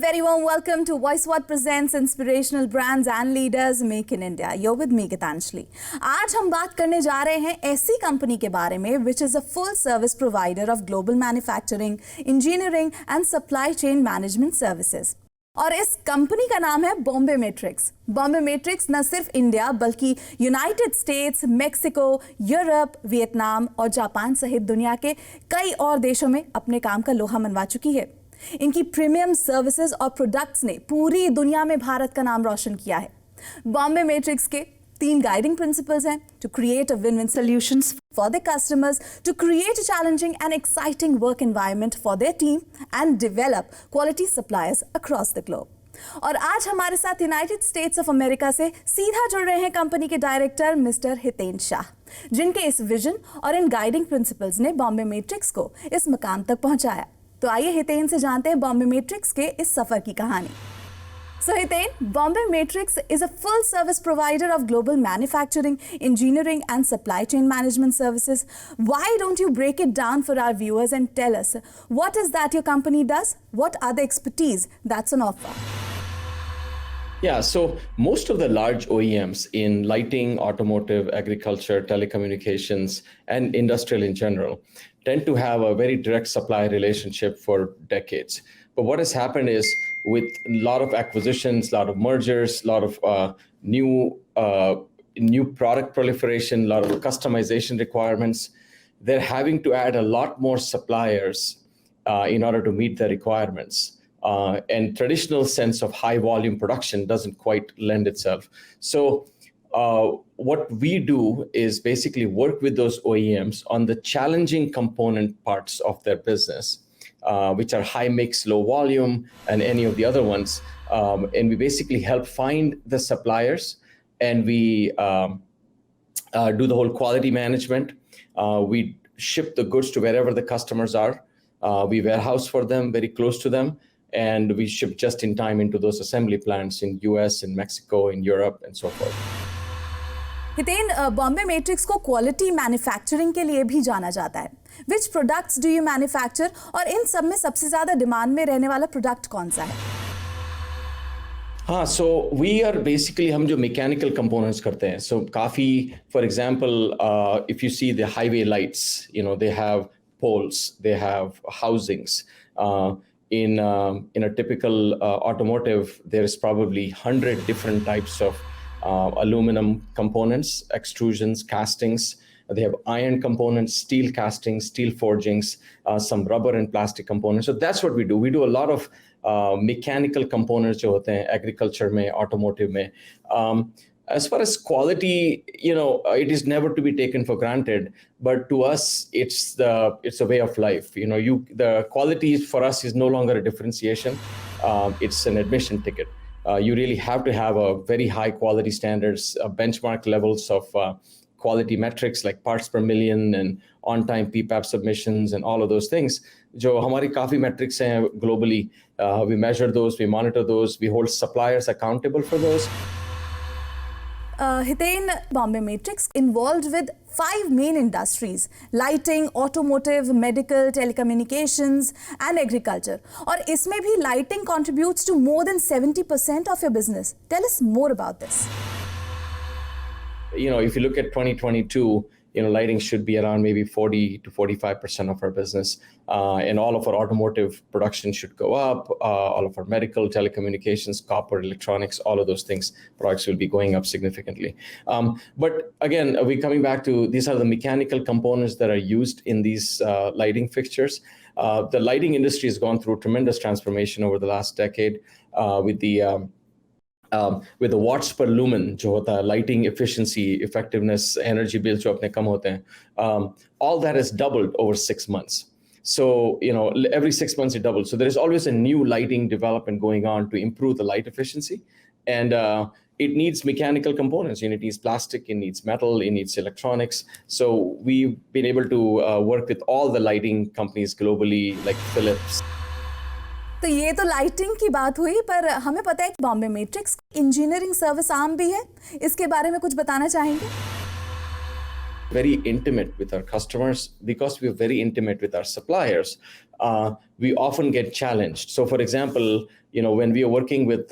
very warm welcome to Voice What presents Inspirational Brands and Leaders Make in India. You're with me, Gitanjali. आज हम बात करने जा रहे हैं ऐसी कंपनी के बारे में which is a full service provider of global manufacturing, engineering and supply chain management services. और इस कंपनी का नाम है बॉम्बे मेट्रिक्स। बॉम्बे मेट्रिक्स न सिर्फ इंडिया बल्कि United states, Mexico, Europe, Vietnam और जापान सहित दुनिया के कई और देशों में अपने काम का लोहा मनवा चुकी है। इनकी प्रीमियम सर्विसेज और प्रोडक्ट्स ने पूरी दुनिया में भारत का नाम रोशन किया है। बॉम्बे मैट्रिक्स के 3 गाइडिंग प्रिंसिपल्स हैं: to create a win win solutions for their customers, to create a challenging and exciting work environment for their team and develop quality suppliers across the globe. और आज हमारे साथ यूनाइटेड स्टेट्स ऑफ अमेरिका से सीधा जुड़ रहे हैं कंपनी के डायरेक्टर मिस्टर हितेन शाह, जिनके इस विजन और इन गाइडिंग प्रिंसिपल्स ने बॉम्बे मैट्रिक्स को इस मुकाम तक पहुंचाया। तो आइए हितेन से जानते हैं बॉम्बे मैट्रिक्स के इस सफर की कहानी। So Hiten, Bombay Metrics is a full service provider of global manufacturing, engineering and supply chain management services. Why don't you break it down for our viewers and tell us what is that your company does? What are the expertise that's on offer? Yeah, so most of the large OEMs in lighting, automotive, agriculture, telecommunications, and industrial in general tend to have a very direct supply relationship for decades. But what has happened is with a lot of acquisitions, a lot of mergers, a lot of new product proliferation, a lot of customization requirements, they're having to add a lot more suppliers in order to meet the requirements. And traditional sense of high volume production doesn't quite lend itself. So what we do is basically work with those OEMs on the challenging component parts of their business, which are high mix, low volume, and any of the other ones. And we basically help find the suppliers, and we do the whole quality management. We ship the goods to wherever the customers are. We warehouse for them, very close to them. And we ship just in time into those assembly plants in US, in Mexico, in Europe, and so forth. Hiten, Bombay matrix को quality manufacturing के लिए भी जाना जाता है। Which products do you manufacture? और इन सब में सबसे ज्यादा डिमांड में रहने वाला प्रोडक्ट कौन सा है? हाँ, so we are basically हम जो mechanical components करते हैं. So काफी, for example, if you see the highway lights, you know, they have poles, they have housings. In a typical automotive, there is probably 100 different types of aluminum components, extrusions, castings. They have iron components, steel castings, steel forgings, some rubber and plastic components. So that's what we do. We do a lot of mechanical components जो होते हैं agriculture में, automotive में. As far as quality, you know, it is never to be taken for granted, but to us, it's a way of life. You know, the quality for us is no longer a differentiation. It's an admission ticket. You really have to have a very high quality standards, benchmark levels of quality metrics like parts per million and on-time PPAP submissions and all of those things. जो हमारी काफी metrics हैं globally, we measure those, we monitor those, we hold suppliers accountable for those. Hiten, Bombay Metrics involved with 5 main industries: lighting, automotive, medical, telecommunications and agriculture. और इसमें भी lighting contributes to more than 70% of your business. Tell us more about this. You know, if you look at 2022, you know, lighting should be around maybe 40 to 45% of our business. And all of our automotive production should go up. All of our medical, telecommunications, copper, electronics, all of those things, products will be going up significantly. But again, we're coming back to, these are the mechanical components that are used in these lighting fixtures. The lighting industry has gone through tremendous transformation over the last decade with the watts per lumen, जो होता है, lighting efficiency, effectiveness, energy bills जो अपने कम होते हैं, all that has doubled over 6 months. So, you know, every 6 months it doubles. So there is always a new lighting development going on to improve the light efficiency. And it needs mechanical components. You know, it needs plastic, it needs metal, it needs electronics. So we've been able to work with all the lighting companies globally, like Philips. तो ये तो lighting की बात हुई, पर हमें पता है कि Bombay matrix engineering service arm भी है। इसके बारे में कुछ बताना चाहेंगे? Very intimate with our customers, because we are very intimate with our suppliers. We often get challenged. So for example, when we are working with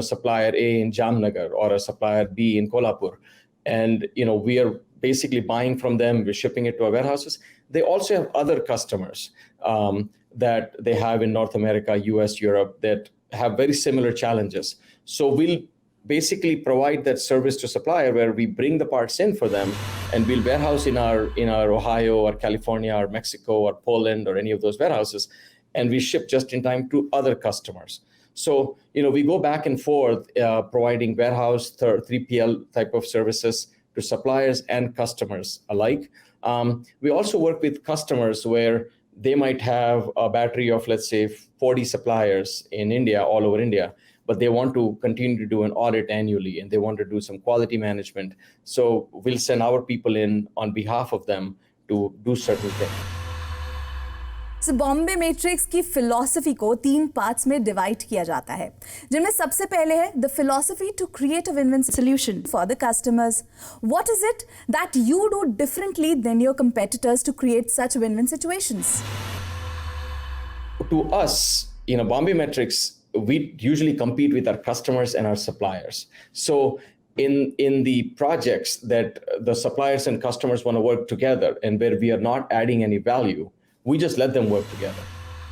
supplier A in Jamnagar or a supplier B in Kolhapur, and we are basically buying from them, we're shipping it to our warehouses. They also have other customers that they have in North America, US, Europe, that have very similar challenges. So we'll basically provide that service to supplier where we bring the parts in for them, and we'll warehouse in our Ohio or California or Mexico or Poland or any of those warehouses, and we ship just in time to other customers. So we go back and forth providing warehouse 3PL type of services to suppliers and customers alike. We also work with customers where they might have a battery of, let's say, 40 suppliers in India, all over India, but they want to continue to do an audit annually and they want to do some quality management. So we'll send our people in on behalf of them to do certain things. So Bombay matrix की philosophy को 3 parts में divide किया जाता है, जिनमें सबसे पहले है the philosophy to create a win win solution for the customers. What is it that you do differently than your competitors to create such win win situations? To us, Bombay Metrics, we usually compete with our customers and our suppliers. So in the projects that the suppliers and customers want to work together and where we are not adding any value, we just let them work together.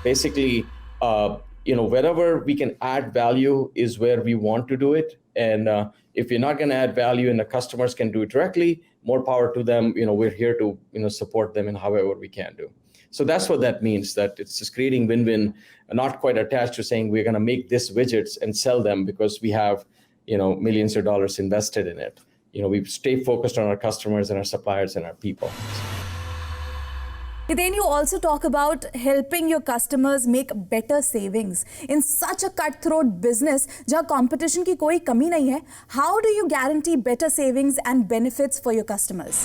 Basically, wherever we can add value is where we want to do it. And if you're not going to add value and the customers can do it directly, more power to them. We're here to support them in however we can do. So that's what that means, that it's just creating win-win, not quite attached to saying we're going to make this widgets and sell them because we have millions of dollars invested in it. We stay focused on our customers and our suppliers and our people. Then you also talk about helping your customers make better savings in such a cutthroat business जहाँ competition की कोई कमी नहीं है. How do you guarantee better savings and benefits for your customers?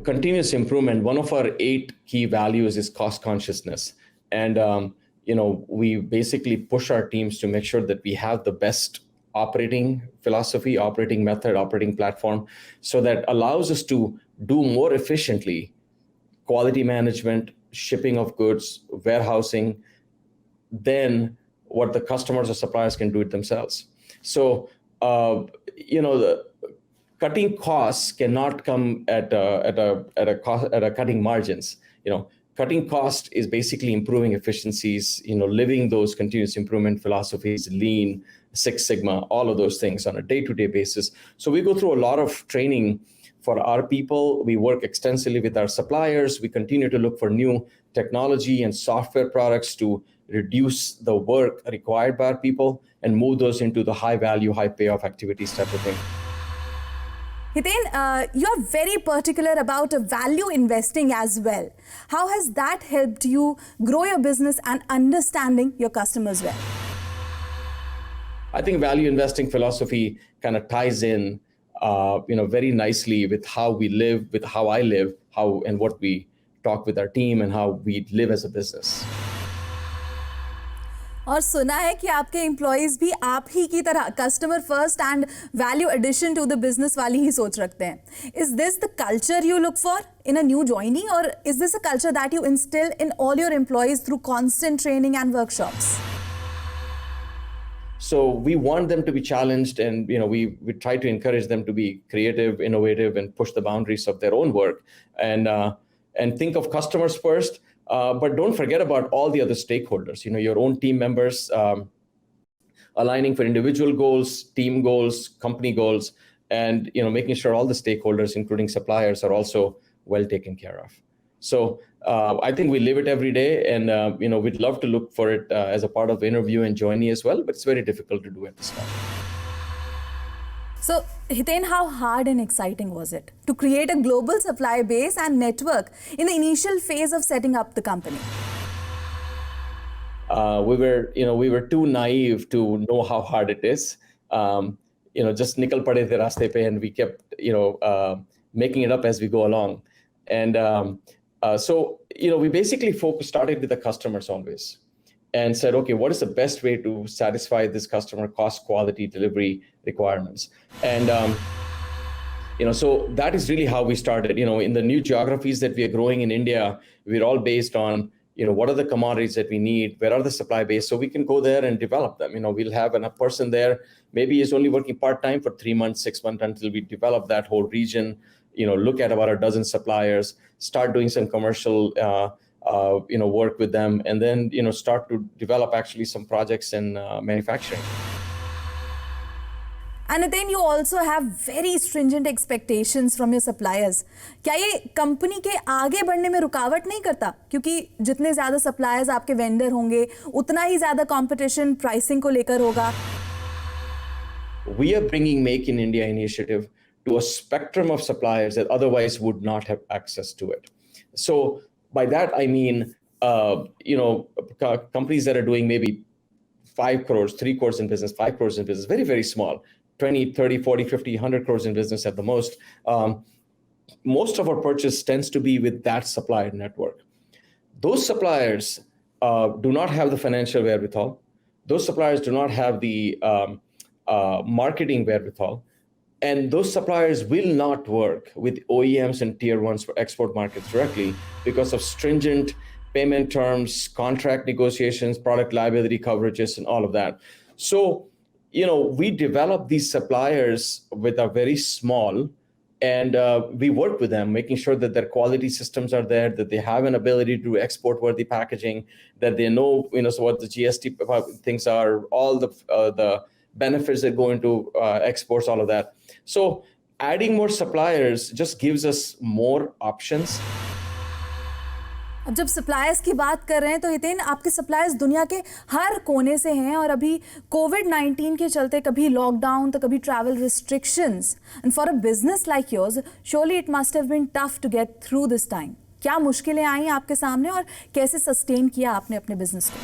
Continuous improvement. One of our 8 key values is cost consciousness, and we basically push our teams to make sure that we have the best operating philosophy, operating method, operating platform, so that allows us to do more efficiently quality management, shipping of goods, warehousing, than what the customers or suppliers can do it themselves. So, the cutting costs cannot come at a cutting margins. Cutting cost is basically improving efficiencies, living those continuous improvement philosophies, lean, Six Sigma, all of those things on a day-to-day basis. So we go through a lot of training for our people. We work extensively with our suppliers. We continue to look for new technology and software products to reduce the work required by our people and move those into the high value, high payoff activities type of thing. Hiten, you're very particular about value investing as well. How has that helped you grow your business and understanding your customers well? I think value investing philosophy kind of ties in, very nicely with how we live, with how I live, and what we talk with our team and how we live as a business. और सुना है कि आपके employees भी आप ही की तरह customer first and value addition to the business वाली ही सोच रखते हैं. Is this the culture you look for in a new joinee, और is this a culture that you instil in all your employees through constant training and workshops? So we want them to be challenged, and we try to encourage them to be creative, innovative, and push the boundaries of their own work, and think of customers first. But don't forget about all the other stakeholders, your own team members, aligning for individual goals, team goals, company goals, and making sure all the stakeholders, including suppliers, are also well taken care of. So I think we live it every day, and we'd love to look for it as a part of interview and journey as well, but it's very difficult to do at this time. So, Hiten, how hard and exciting was it to create a global supply base and network in the initial phase of setting up the company? We were too naive to know how hard it is. Just nikal pade the raste pe, and we kept, making it up as we go along. And so, we basically started with the customers always, and said, okay, what is the best way to satisfy this customer cost, quality, delivery requirements? And, so that is really how we started. In the new geographies that we are growing in India, we're all based on, what are the commodities that we need? Where are the supply base? So we can go there and develop them. We'll have a person there, maybe he's only working part-time for 3 months, 6 months until we develop that whole region, look at about a dozen suppliers, start doing some commercial, work with them, and then, start to develop actually some projects in manufacturing. And then you also have very stringent expectations from your suppliers. क्या ये company के आगे बढ़ने में रुकावट नहीं करता? क्योंकि जितने ज़्यादा suppliers आपके vendor होंगे, उतना ही ज़्यादा competition pricing को लेकर होगा. We are bringing Make in India initiative to a spectrum of suppliers that otherwise would not have access to it. So by that, I mean, companies that are doing maybe 5 crores, 3 crores in business, 5 crores in business, very, very small, 20, 30, 40, 50, 100 crores in business at the most. Most of our purchase tends to be with that supplier network. Those suppliers do not have the financial wherewithal. Those suppliers do not have the marketing wherewithal. And those suppliers will not work with OEMs and tier ones for export markets directly because of stringent payment terms, contract negotiations, product liability coverages, and all of that. So, we develop these suppliers with a very small, and we work with them, making sure that their quality systems are there, that they have an ability to do export-worthy packaging, that they know, so what the GST things are, all the benefits that go into exports, all of that. So adding more suppliers just gives us more options. अब जब suppliers की बात कर रहे हैं तो हितेन, आपके suppliers दुनिया के हर कोने से हैं और अभी कोविड-19 के चलते कभी लॉकडाउन तो कभी travel restrictions, and for a business like yours surely it must have been tough to get through this time. क्या मुश्किलें आई आपके सामने और कैसे सस्टेन किया आपने अपने बिजनेस को?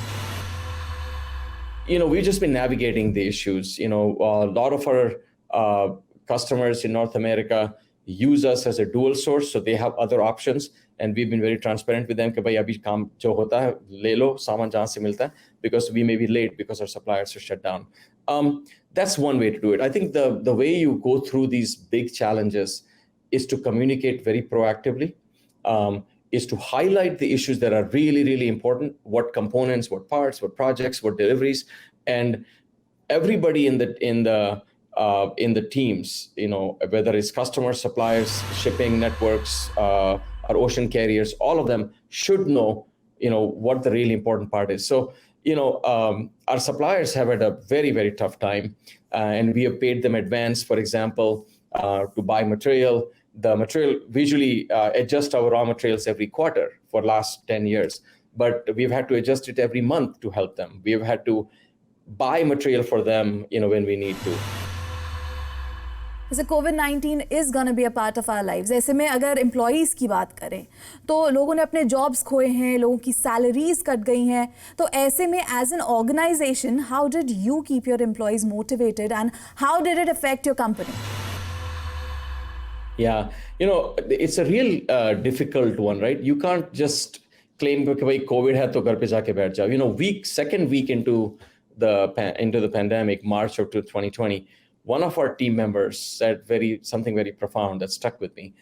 We've just been navigating the issues. A lot of our customers in North America use us as a dual source, so they have other options, and we've been very transparent with them कि भाई अभी काम जो होता है ले लो, सामान जहाँ से मिलता है, because we may be late because our suppliers are shut down. That's one way to do it. I think the way you go through these big challenges is to communicate very proactively, is to highlight the issues that are really, really important, what components, what parts, what projects, what deliveries, and everybody in the teams, whether it's customers, suppliers, shipping networks, our ocean carriers, all of them should know, what the really important part is. So, our suppliers have had a very, very tough time, and we have paid them advance, for example, to buy material. The material, we usually adjust our raw materials every quarter for last 10 years, but we've had to adjust it every month to help them. We've had to buy material for them, when we need to. जैसे कोविड-19 is gonna be a part of our lives. ऐसे में अगर employees की बात करें तो लोगों ने अपने जॉब्स खोए हैं, लोगों की सैलरीज कट गई हैं. तो ऐसे में as an organisation, how did you keep your employees motivated and how did it affect your company? Yeah, it's a real difficult one, right? You can't just claim that COVID है तो घर पे जाके बैठ जाओ. Second week into the pandemic, March of 2020, one of our team members said something very profound that stuck with me.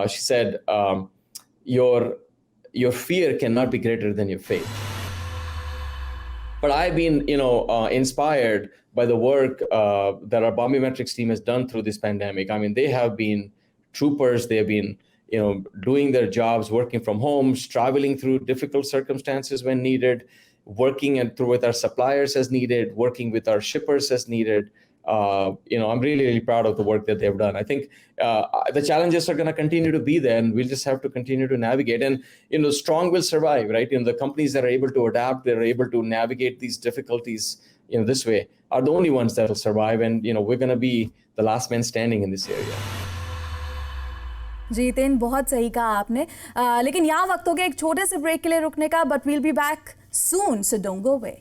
She said, "Your fear cannot be greater than your faith." But I've been, inspired by the work that our Bombay Metrics team has done through this pandemic. I mean, they have been troopers. They have been, doing their jobs, working from homes, traveling through difficult circumstances when needed, working through with our suppliers as needed, working with our shippers as needed. I'm really, really proud of the work that they've done. I think the challenges are going to continue to be there, and we'll just have to continue to navigate. And, strong will survive, right? The companies that are able to adapt, that are able to navigate these difficulties, this way, are the only ones that will survive. And, we're going to be the last man standing in this area. जी हितेन, बहुत सही कहा आपने. लेकिन यहाँ वक्त हो गया एक छोटे से ब्रेक के लिए रुकने का, but we'll be back soon, so don't go away.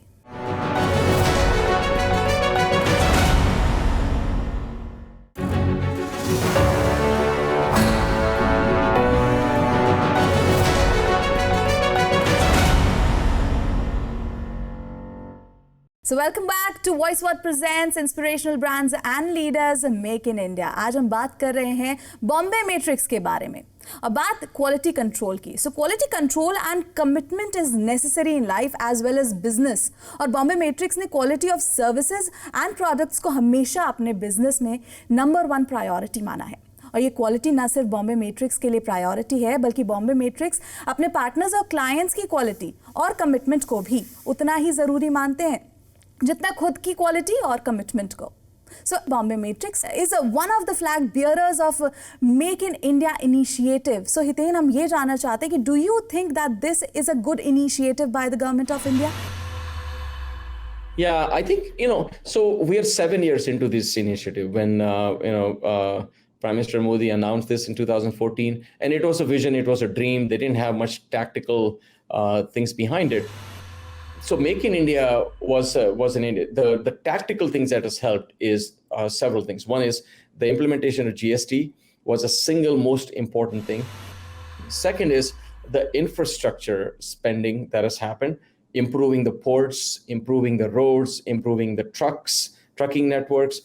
So welcome back to Voice what presents inspirational brands and leaders make in India. आज हम बात कर रहे हैं बॉम्बे मैट्रिक्स के बारे में और बात क्वालिटी कंट्रोल की। So quality control and commitment is necessary in life as well as business, और बॉम्बे मैट्रिक्स ने quality of services and products को हमेशा अपने बिजनेस में नंबर 1 प्रायोरिटी माना है। और ये क्वालिटी ना सिर्फ बॉम्बे मैट्रिक्स के लिए प्रायोरिटी है, बल्कि बॉम्बे मैट्रिक्स अपने पार्टनर्स और क्लाइंट्स की क्वालिटी और कमिटमेंट को भी उतना ही ज़रूरी मानते हैं जितना खुद की क्वालिटी और कमिटमेंट को। So Bombay Metrics is one of the flag bearers of Make in India initiative. So Hiten, हम ये जानना चाहते हैं कि do you think that this is a good initiative by the government of India? Yeah, I think, so we are 7 years into this initiative when, Prime Minister Modi announced this in 2014, and it was a vision, it was a dream. They didn't have much tactical things behind it. So Make in India was an India. The tactical things that has helped is several things. One is the implementation of GST was a single most important thing. Second is the infrastructure spending that has happened, improving the ports, improving the roads, improving the trucking networks,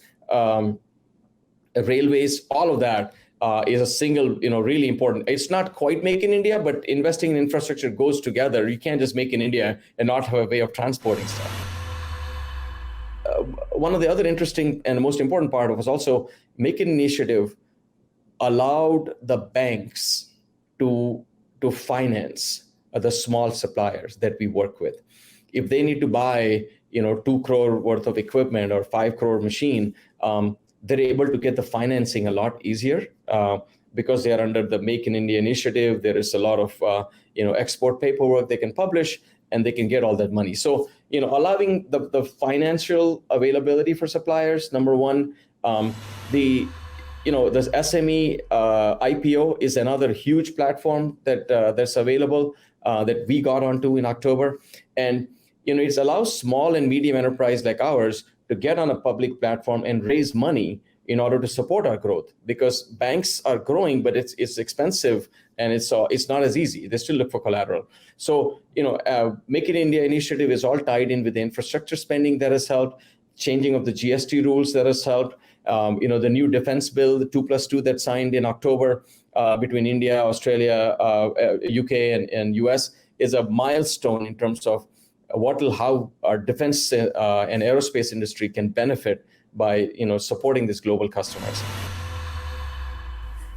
railways, all of that is a single, really important. It's not quite Make in India, but investing in infrastructure goes together. You can't just make in India and not have a way of transporting stuff. One of the other interesting and most important part was also Make in Initiative allowed the banks to finance the small suppliers that we work with. If they need to buy, 2 crore worth of equipment or 5 crore machine, they're able to get the financing a lot easier because they are under the Make in India initiative. There is a lot of export paperwork they can publish, and they can get all that money. So allowing the financial availability for suppliers, number one. The SME IPO is another huge platform that's available that we got onto in October, and it allows small and medium enterprise like ours to get on a public platform and raise money in order to support our growth, because banks are growing, but it's expensive and it's not as easy. They still look for collateral. So Make in India initiative is all tied in with the infrastructure spending that has helped, changing of the GST rules that has helped. The new defense bill, the 2+2 that signed in October between India, Australia, UK, and US is a milestone in terms of how our defense and aerospace industry can benefit by supporting these global customers.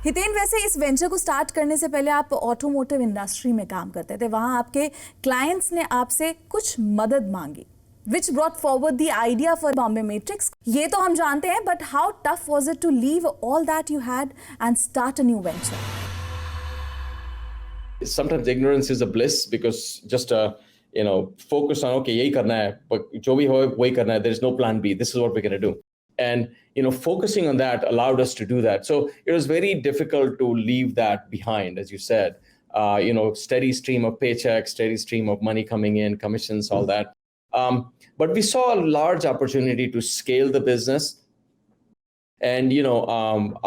Hiten, वैसे इस venture को start करने से पहले आप automotive industry में काम करते थे। वहां आपके क्लाइंट्स ने आपसे कुछ मदद मांगी, which brought forward the idea for Bombay Metrics. ये तो हम जानते हैं, but how tough was it to leave all that you had and start a new venture? Sometimes ignorance is a bliss, because just focus on, okay, yahi karna hai, but jo bhi ho wahi karna hai. There's no plan B. This is what we're going to do. And focusing on that allowed us to do that. So it was very difficult to leave that behind, as you said. Steady stream of paychecks, steady stream of money coming in, commissions, all that. But we saw a large opportunity to scale the business. And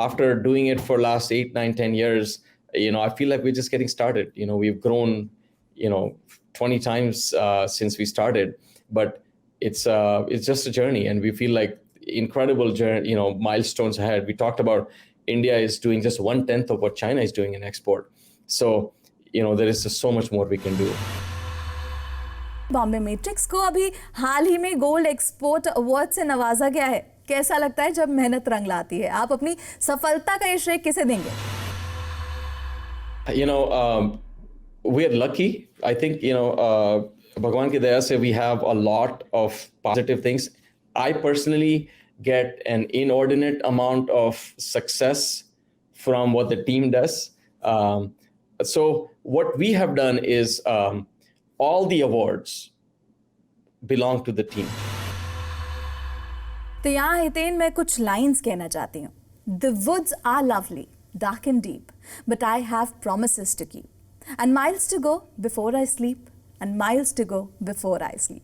after doing it for last 8, 9, 10 years, I feel like we're just getting started. We've grown 20 times since we started, but it's just a journey, and we feel like incredible journey, milestones ahead. We talked about India is doing just 1/10 of what China is doing in export. So, there is just so much more we can do. Bombay matrix को अभी हाल ही में gold export award से नवाजा गया है। कैसा लगता है जब मेहनत रंग लाती है? आप अपनी सफलता का ये श्रेय किसे देंगे? We are lucky. I think, Bhagwan ki daya se we have a lot of positive things. I personally get an inordinate amount of success from what the team does. So what we have done is all the awards belong to the team. तो यहाँ हितेन मैं कुछ lines कहना चाहती हूँ। The woods are lovely, dark and deep, but I have promises to keep. And miles to go before I sleep, and miles to go before I sleep.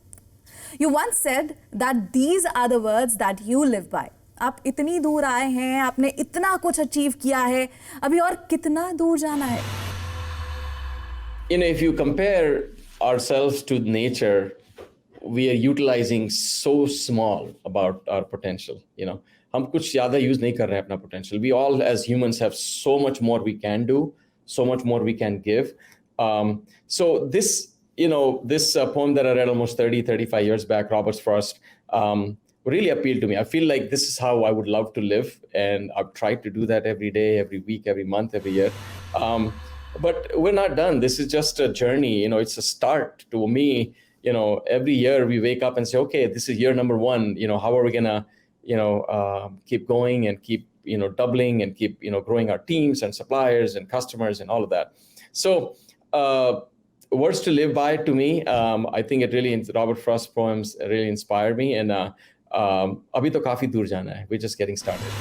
You once said that these are the words that you live by. आप इतनी दूर आए हैं, आपने इतना कुछ achieve किया है, अभी और कितना दूर जाना है? If you compare ourselves to nature, we are utilizing so small about our potential. You know, हम कुछ ज़्यादा use नहीं कर रहे हैं अपना potential. We all as humans have so much more we can do, so much more we can give. So this, you know, this poem that I read almost 35 years back, Robert Frost, really appealed to me. I feel like this is how I would love to live, and I've tried to do that every day, every week, every month, every year. But we're not done. This is just a journey. You know, it's a start. To me, you know, every year we wake up and say, okay, this is year number 1. You know, how are we gonna, you know, keep going and keep, you know, doubling and keep, you know, growing our teams and suppliers and customers and all of that. So words to live by, to me, I think it really, Robert Frost poems really inspired me. And abhi to kafi dur jana hai. We're just getting started.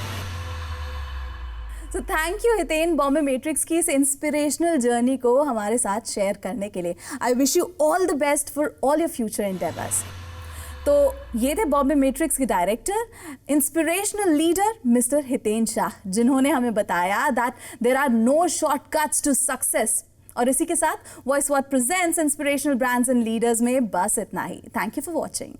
So thank you Hiten, Bombay matrix की इस inspirational journey को हमारे साथ share करने के लिए. I wish you all the best for all your future endeavours. तो ये थे बॉम्बे मैट्रिक्स के director, inspirational leader mister Hiten Shah, जिन्होंने हमें बताया that there are no shortcuts to success. और इसी के साथ voice what presents inspirational brands and leaders में बस इतना ही. Thank you for watching.